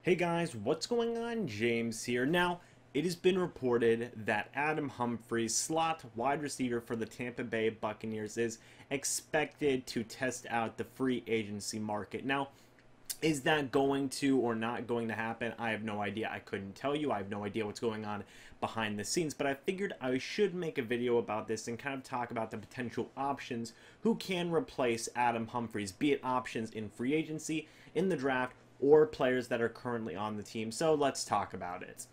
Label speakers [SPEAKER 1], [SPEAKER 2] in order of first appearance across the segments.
[SPEAKER 1] Hey guys, what's going on? James here. Now, it has been reported that Adam Humphries, slot wide receiver for the Tampa Bay Buccaneers, is expected to test out the free agency market. Now, is that going to or not going to happen? I have no idea. I couldn't tell you. I have no idea what's going on behind the scenes, but I figured I should make a video about this and kind of talk about the potential options who can replace Adam Humphries, be it options in free agency, in the draft, or players that are currently on the team. So let's talk about it.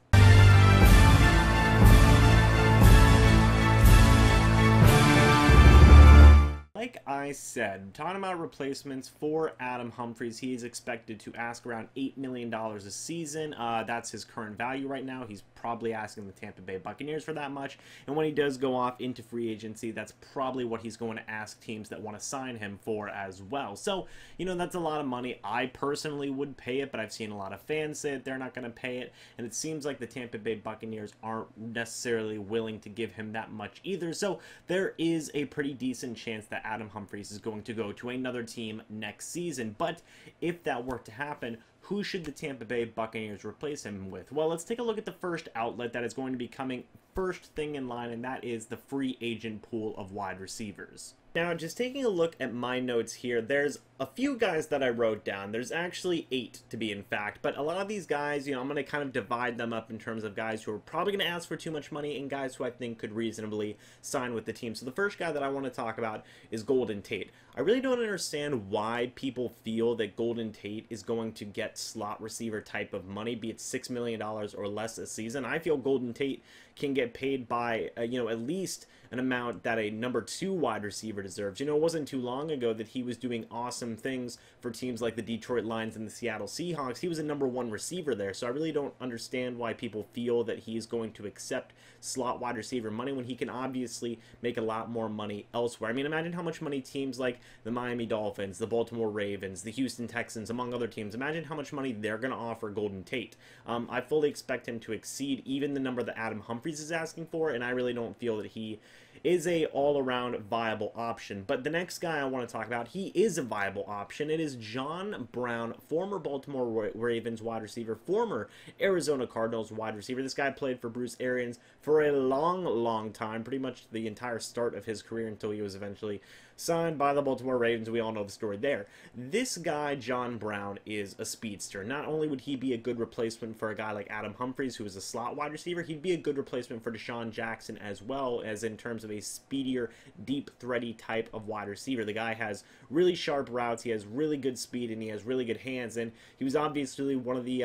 [SPEAKER 1] Like I said, talking about replacements for Adam Humphries, he is expected to ask around $8 million a season. That's his current value right now. He's probably asking the Tampa Bay Buccaneers for that much. And when he does go off into free agency, that's probably what he's going to ask teams that want to sign him for as well. So, you know, that's a lot of money. I personally would pay it, but I've seen a lot of fans say that they're not going to pay it. And it seems like the Tampa Bay Buccaneers aren't necessarily willing to give him that much either. So there is a pretty decent chance that Adam Humphries is going to go to another team next season. But if that were to happen, who should the Tampa Bay Buccaneers replace him with? Well, let's take a look at the first outlet that is going to be coming first thing in line, and that is the free agent pool of wide receivers. Now, just taking a look at my notes here, there's a few guys that I wrote down. There's actually 8 to be in fact, but a lot of these guys, you know, I'm going to kind of divide them up in terms of guys who are probably going to ask for too much money and guys who I think could reasonably sign with the team. So the first guy that I want to talk about is Golden Tate. I really don't understand why people feel that Golden Tate is going to get slot receiver type of money, be it $6 million or less a season. I feel Golden Tate can get paid by, you know, at least an amount that a number 2 wide receiver deserves. You know, it wasn't too long ago that he was doing awesome things for teams like the Detroit Lions and the Seattle Seahawks. He was a number 1 receiver there, so I really don't understand why people feel that he's going to accept slot wide receiver money when he can obviously make a lot more money elsewhere. I mean, imagine how much money teams like the Miami Dolphins, the Baltimore Ravens, the Houston Texans, among other teams, imagine how much money they're going to offer Golden Tate. I fully expect him to exceed even the number that Adam Humphries is asking for, and I really don't feel that he is a all-around viable option. But the next guy I want to talk about, he is a viable option. It is John Brown, former Baltimore Ravens wide receiver, former Arizona Cardinals wide receiver. This guy played for Bruce Arians for a long time, pretty much the entire start of his career until he was eventually signed by the Baltimore Ravens. We all know the story there. This guy, John Brown, is a speedster. Not only would he be a good replacement for a guy like Adam Humphries, who is a slot wide receiver, he'd be a good replacement for Deshaun Jackson as well, as in terms of a speedier, deep, thready type of wide receiver. The guy has really sharp routes, he has really good speed, and he has really good hands, and he was obviously one of the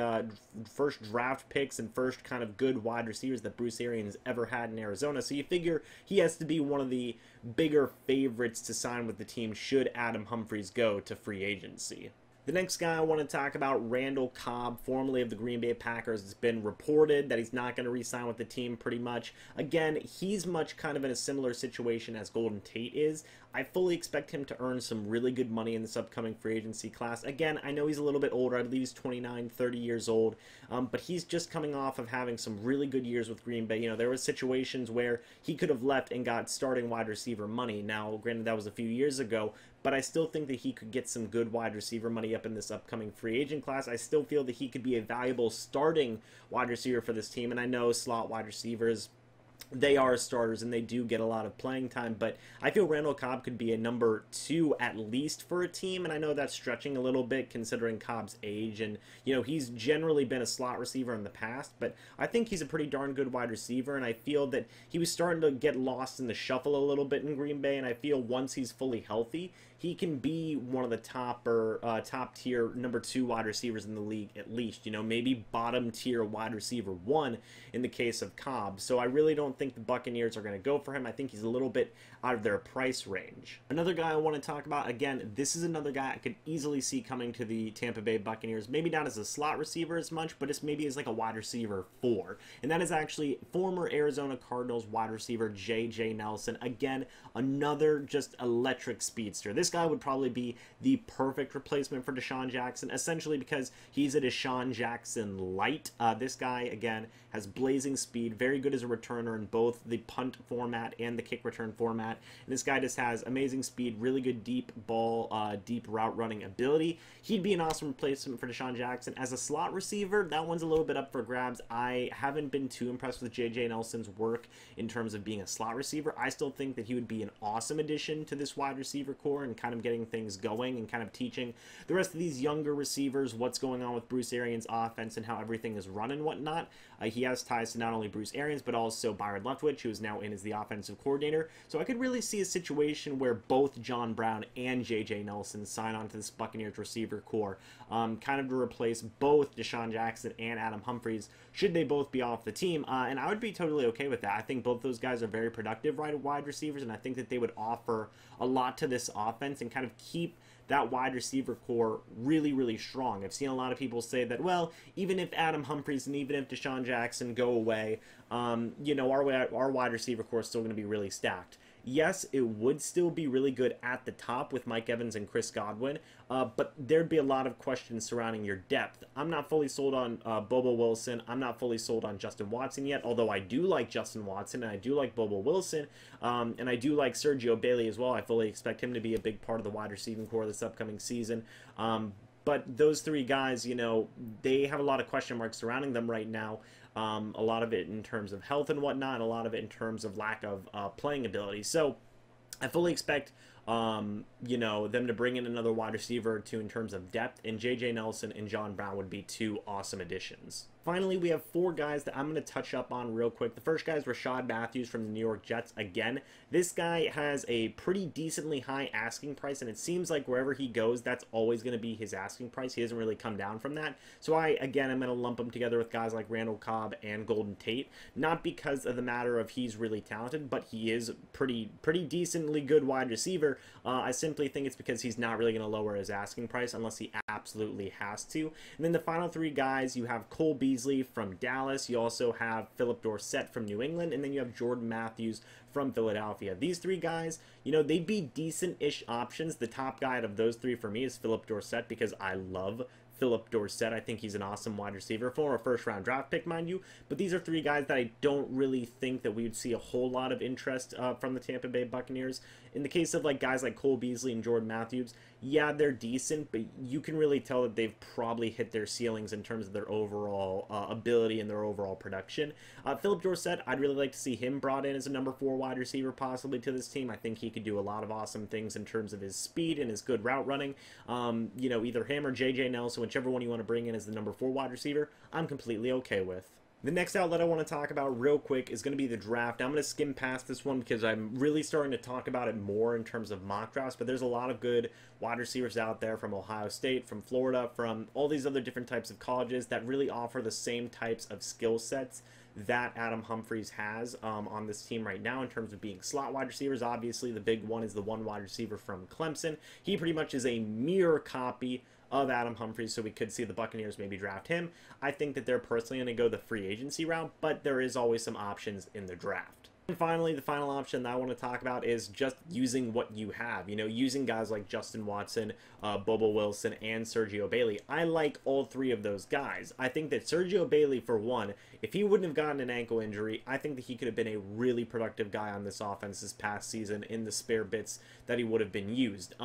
[SPEAKER 1] first draft picks and first kind of good wide receivers that Bruce Arians ever had in Arizona, so you figure he has to be one of the bigger favorites to sign with the team should Adam Humphries go to free agency. The next guy I want to talk about, Randall Cobb, formerly of the Green Bay Packers. It's been reported that he's not going to re-sign with the team pretty much. Again, he's much kind of in a similar situation as Golden Tate is. I fully expect him to earn some really good money in this upcoming free agency class. Again, I know he's a little bit older. I believe he's 29, 30 years old. But he's just coming off of having some really good years with Green Bay. You know, there were situations where he could have left and got starting wide receiver money. Now, granted, that was a few years ago, but I still think that he could get some good wide receiver money up in this upcoming free agent class. I still feel that he could be a valuable starting wide receiver for this team, and I know slot wide receivers, they are starters and they do get a lot of playing time, but I feel Randall Cobb could be a number 2 at least for a team, and I know that's stretching a little bit considering Cobb's age, and you know, he's generally been a slot receiver in the past, but I think he's a pretty darn good wide receiver, and I feel that he was starting to get lost in the shuffle a little bit in Green Bay, and I feel once he's fully healthy, he can be one of the top tier number 2 wide receivers in the league at least, you know, maybe bottom tier wide receiver 1 in the case of Cobb. So I really don't think the Buccaneers are going to go for him. I think he's a little bit out of their price range. Another guy I want to talk about, again, this is another guy I could easily see coming to the Tampa Bay Buccaneers, maybe not as a slot receiver as much, but it's maybe as like a wide receiver 4, and that is actually former Arizona Cardinals wide receiver J.J. Nelson. Again, another just electric speedster. This guy would probably be the perfect replacement for Deshaun Jackson, essentially because he's a Deshaun Jackson light. This guy, again, has blazing speed, very good as a returner, and in both the punt format and the kick return format. And this guy just has amazing speed, really good deep ball, deep route running ability. He'd be an awesome replacement for Deshaun Jackson. As a slot receiver, that one's a little bit up for grabs. I haven't been too impressed with J.J. Nelson's work in terms of being a slot receiver. I still think that he would be an awesome addition to this wide receiver core and kind of getting things going and kind of teaching the rest of these younger receivers what's going on with Bruce Arians' offense and how everything is run and whatnot. He has ties to not only Bruce Arians, but also Byron Leftwich, who is now in as the offensive coordinator. So I could really see a situation where both John Brown and J.J. Nelson sign on to this Buccaneers receiver core, kind of to replace both Deshaun Jackson and Adam Humphries, should they both be off the team. And I would be totally okay with that. I think both those guys are very productive wide receivers, and I think that they would offer a lot to this offense and kind of keep that wide receiver core really, really strong. I've seen a lot of people say that, well, even if Adam Humphries and even if Deshaun Jackson go away, you know, our wide receiver core is still going to be really stacked. Yes, it would still be really good at the top with Mike Evans and Chris Godwin, but there'd be a lot of questions surrounding your depth. I'm not fully sold on Bobo Wilson. I'm not fully sold on Justin Watson yet, although I do like Justin Watson and I do like Bobo Wilson, and I do like Sergio Bailey as well. I fully expect him to be a big part of the wide receiving core this upcoming season. But those three guys, you know, they have a lot of question marks surrounding them right now. A lot of it in terms of health and whatnot, and a lot of it in terms of lack of playing ability. So I fully expect, you know, them to bring in another wide receiver or two in terms of depth, and J.J. Nelson and John Brown would be two awesome additions. Finally, we have four guys that I'm going to touch up on real quick. The first guy is Rashad Matthews from the New York Jets. Again, this guy has a pretty decently high asking price, and it seems like wherever he goes, that's always going to be his asking price. He doesn't really come down from that. So I'm going to lump him together with guys like Randall Cobb and Golden Tate, not because of the matter of he's really talented, but he is pretty decently good wide receiver. I simply think it's because he's not really going to lower his asking price unless he absolutely has to. And then the final three guys, you have Cole Beasley from Dallas, you also have Philip Dorsett from New England, and then you have Jordan Matthews from Philadelphia. These three guys, you know, they'd be decent-ish options. The top guy out of those three for me is Philip Dorsett because I love Philip Dorsett. I think he's an awesome wide receiver, former first-round draft pick, mind you. But these are three guys that I don't really think that we would see a whole lot of interest from the Tampa Bay Buccaneers. In the case of like guys like Cole Beasley and Jordan Matthews, yeah, they're decent, but you can really tell that they've probably hit their ceilings in terms of their overall ability and their overall production. Philip Dorsett, I'd really like to see him brought in as a number 4 wide receiver possibly to this team. I think he could do a lot of awesome things in terms of his speed and his good route running. You know, either him or J.J. Nelson, whichever one you want to bring in as the number 4 wide receiver, I'm completely okay with. The next outlet I want to talk about real quick is going to be the draft. I'm going to skim past this one because I'm really starting to talk about it more in terms of mock drafts, but there's a lot of good wide receivers out there from Ohio State, from Florida, from all these other different types of colleges that really offer the same types of skill sets that Adam Humphries has on this team right now in terms of being slot wide receivers. Obviously, the big one is the one wide receiver from Clemson. He pretty much is a mirror copy of Adam Humphries, so we could see the Buccaneers maybe draft him. I think that they're personally going to go the free agency route, but there is always some options in the draft. And finally, the final option that I want to talk about is just using what you have. You know, using guys like Justin Watson, Bobo Wilson, and Sergio Bailey. I like all three of those guys. I think that Sergio Bailey, for one, if he wouldn't have gotten an ankle injury, I think that he could have been a really productive guy on this offense this past season in the spare bits that he would have been used.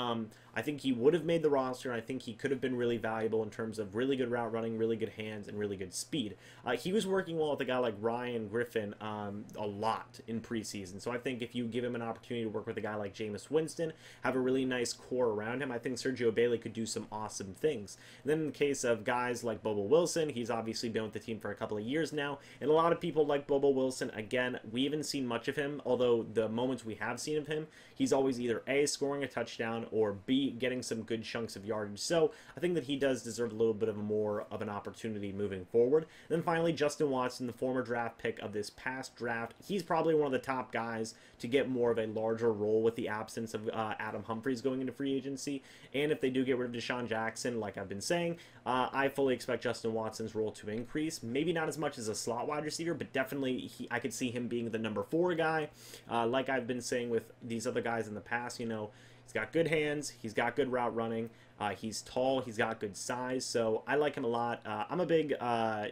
[SPEAKER 1] I think he would have made the roster, and I think he could have been really valuable in terms of really good route running, really good hands, and really good speed. He was working well with a guy like Ryan Griffin a lot in preseason, so I think if you give him an opportunity to work with a guy like Jameis Winston, have a really nice core around him, I think Sergio Bailey could do some awesome things. And then in the case of guys like Bobo Wilson, he's obviously been with the team for a couple of years now, and a lot of people like Bobo Wilson. Again, we haven't seen much of him, although the moments we have seen of him, he's always either A, scoring a touchdown, or B, getting some good chunks of yardage. So I think that he does deserve a little bit of more of an opportunity moving forward. And then finally, Justin Watson, the former draft pick of this past draft, he's probably one of the top guys to get more of a larger role with the absence of Adam Humphries going into free agency. And if they do get rid of Deshaun Jackson, like I've been saying, I fully expect Justin Watson's role to increase. Maybe not as much as a slot wide receiver, but definitely I could see him being the number 4 guy. Like I've been saying with these other guys in the past, you know, he's got good hands, he's got good route running, he's tall, he's got good size, so I like him a lot. I'm a big,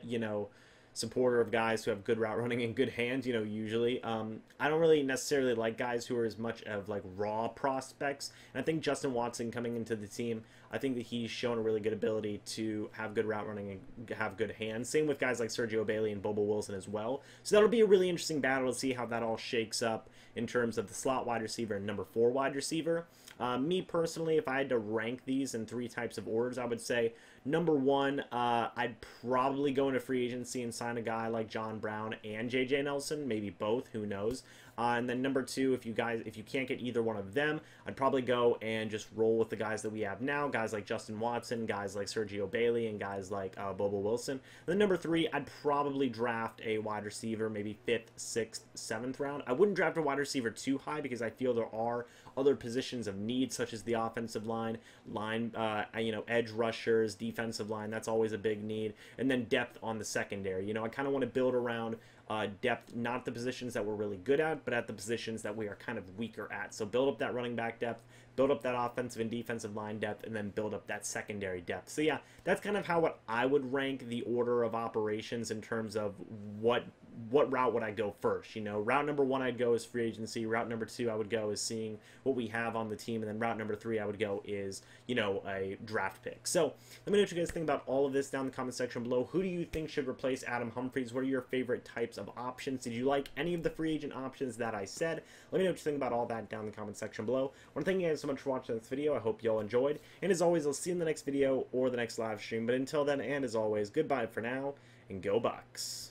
[SPEAKER 1] you know, supporter of guys who have good route running and good hands, you know, usually. I don't really necessarily like guys who are as much of like raw prospects. And I think Justin Watson coming into the team, I think that he's shown a really good ability to have good route running and have good hands. Same with guys like Sergio Bailey and Bobo Wilson as well. So that'll be a really interesting battle to see how that all shakes up in terms of the slot wide receiver and number 4 wide receiver. Me personally, if I had to rank these in 3 types of orders, I would say number 1, I'd probably go into free agency and sign a guy like John Brown and JJ Nelson, maybe both, who knows. And then number 2, if you can't get either one of them, I'd probably go and just roll with the guys that we have now, guys like Justin Watson, guys like Sergio Bailey, and guys like Bobo Wilson. And then number 3, I'd probably draft a wide receiver, maybe 5th, 6th, 7th round. I wouldn't draft a wide receiver too high because I feel there are other positions of need, such as the offensive line, edge rushers, defensive line. That's always a big need. And then depth on the secondary. You know, I kind of want to build around depth, not the positions that we're really good at, but at the positions that we are kind of weaker at. So build up that running back depth, build up that offensive and defensive line depth, and then build up that secondary depth. So yeah, that's kind of how I would rank the order of operations in terms of what route would I go first. You know, route number 1 I'd go is free agency. Route number 2 I would go is seeing what we have on the team, and then route number 3 I would go is, you know, a draft pick. So let me know what you guys think about all of this down in the comment section below. Who do you think should replace Adam Humphries? What are your favorite types of options? Did you like any of the free agent options that I said? Let me know what you think about all that down in the comment section below. I want to thank you guys so much for watching this video. I hope you all enjoyed, and as always, I'll see you in the next video or the next live stream. But until then, and as always, goodbye for now, and go Bucs.